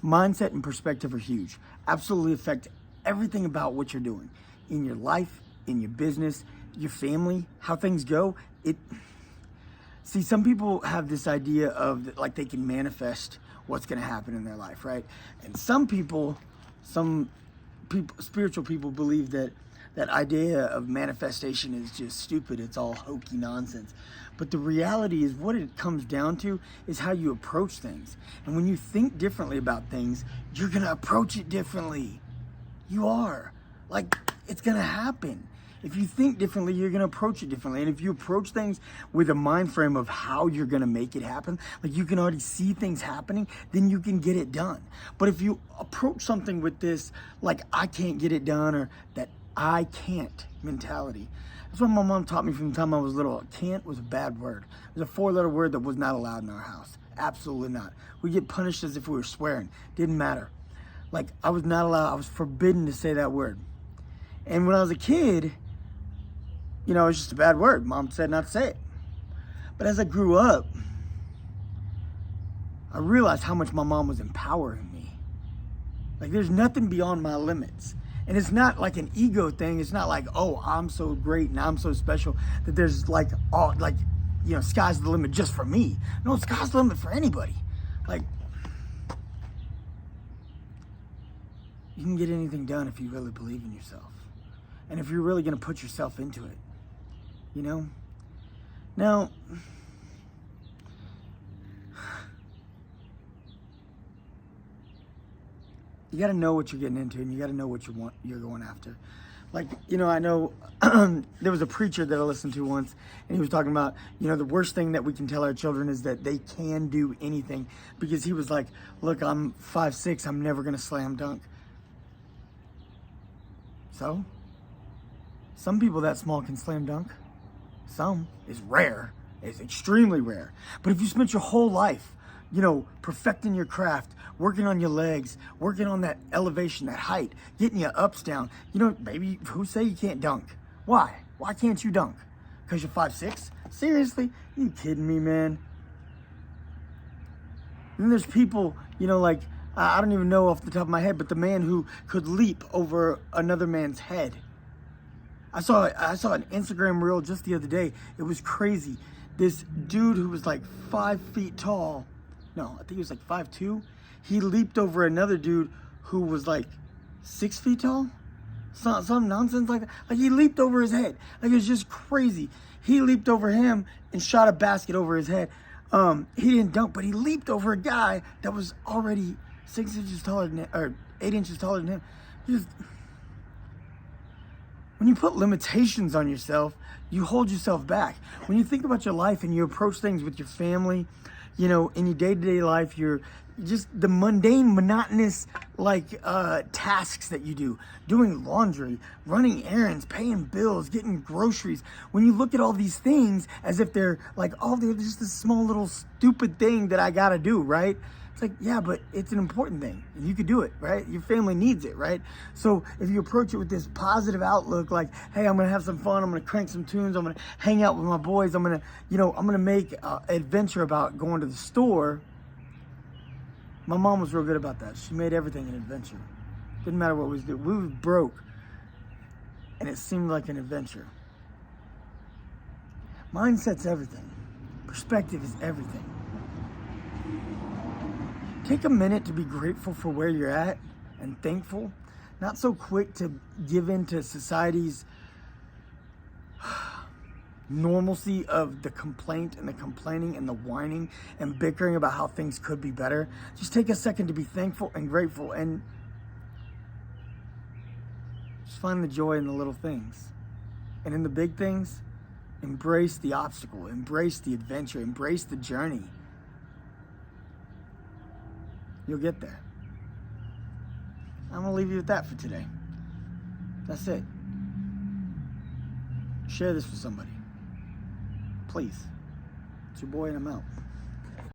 Mindset and perspective are huge. Absolutely affect everything about what you're doing in your life, in your business, your family, how things go. See, some people have this idea of like they can manifest what's going to happen in their life, right? And some people, spiritual people believe that that idea of manifestation is just stupid. It's all hokey nonsense. But the reality is what it comes down to is how you approach things. And when you think differently about things, you're going to approach it differently. You are. Like, it's going to happen. If you think differently, you're going to approach it differently. And if you approach things with a mind frame of how you're going to make it happen, like you can already see things happening, then you can get it done. But if you approach something with this, like, I can't get it done, or that I can't mentality. That's what my mom taught me from the time I was little. Can't was a bad word. It was a 4-letter word that was not allowed in our house. Absolutely not. We get punished as if we were swearing. Didn't matter. Like, I was not allowed, I was forbidden to say that word. And when I was a kid, you know, it's just a bad word. Mom said not to say it. But as I grew up, I realized how much my mom was empowering me. Like, there's nothing beyond my limits. And it's not like an ego thing. It's not like, oh, I'm so great and I'm so special that there's like, all like, you know, sky's the limit just for me. No, sky's the limit for anybody. Like, you can get anything done if you really believe in yourself. And if you're really going to put yourself into it, you know? Now, you got to know what you're getting into, and you got to know what you're going after. Like, you know, I know there was a preacher that I listened to once, and he was talking about, you know, the worst thing that we can tell our children is that they can do anything, because he was like, look, I'm 5'6", I'm never going to slam dunk. So, some people that small can slam dunk. Some. Is rare. It's extremely rare. But if you spent your whole life, you know, perfecting your craft, working on your legs, working on that elevation, that height, getting your ups down, you know, baby, who say you can't dunk? Why? Why can't you dunk? Because you're 5'6"? Seriously? You kidding me, man? And then there's people, you know, like, I don't even know off the top of my head, but the man who could leap over another man's head. I saw an Instagram reel just the other day. It was crazy. This dude who was like 5 feet tall, no, I think he was like 5'2". He leaped over another dude who was like 6 feet tall. Some nonsense like that. Like, he leaped over his head. Like, it was just crazy. He leaped over him and shot a basket over his head. He didn't dunk, but he leaped over a guy that was already 6 inches taller than him, or 8 inches taller than him. When you put limitations on yourself, you hold yourself back. When you think about your life and you approach things with your family, you know, in your day-to-day life, you're just the mundane, monotonous, like, tasks that you do, doing laundry, running errands, paying bills, getting groceries. When you look at all these things as if they're like, oh, they're just this small little stupid thing that I gotta do, right? It's like, yeah, but it's an important thing. You could do it, right? Your family needs it, right? So if you approach it with this positive outlook, like, hey, I'm gonna have some fun, I'm gonna crank some tunes, I'm gonna hang out with my boys, I'm gonna make an adventure about going to the store. My mom was real good about that. She made everything an adventure. Didn't matter what we was doing. We was broke, and it seemed like an adventure. Mindset's everything. Perspective is everything. Take a minute to be grateful for where you're at and thankful. Not so quick to give in to society's normalcy of the complaint and the complaining and the whining and bickering about how things could be better. Just take a second to be thankful and grateful, and just find the joy in the little things. And in the big things, embrace the obstacle, embrace the adventure, embrace the journey. You'll get there. I'm going to leave you with that for today. That's it. Share this with somebody. Please. It's your boy, and I'm out.